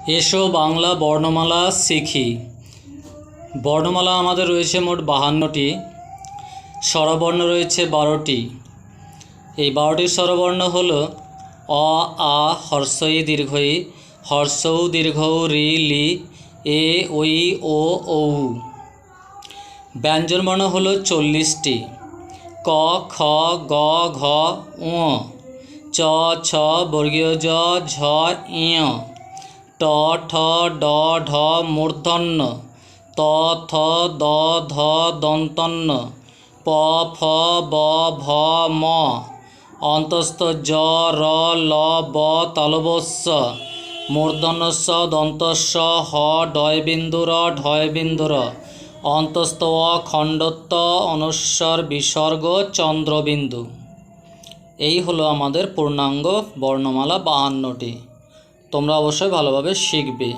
এসো বাংলা বর্ণমালা শিখি। বর্ণমালা আমাদের রয়েছে মোট 52টি, স্বরবর্ণ রয়েছে 12টি। এই 12টি স্বরবর্ণ হলো অ, আ, হর্ষই দীর্ঘই, হর্ষৌ দীর্ঘৌ রি লি, এ, ঐ, ও, ঔ। ব্যঞ্জনবর্ণ হলো 40টি, ক, খ, গ, ঘ, ঙ, চ, ছ, বর্গীয় জ, ঝ, ঞ, ট, ঠ, ড, ঢ মূর্ধন্য, ত, থ, দ, ধ দন্তন্য, প, ফ, ব, ভ, ম, অন্তস্থ জ, র, ল, ব তালবস্য, মূর্ধন্যস্য দন্তস্য, হ, ডয়বিন্দু র, ঢয়বিন্দু র, অন্তস্থ অ, খণ্ডত্ব, অনুস্বর বিসর্গ, চন্দ্রবিন্দু। এই হলো আমাদের পূর্ণাঙ্গ বর্ণমালা 52টি। তোমরা অবশ্যই ভালোভাবে শিখবে।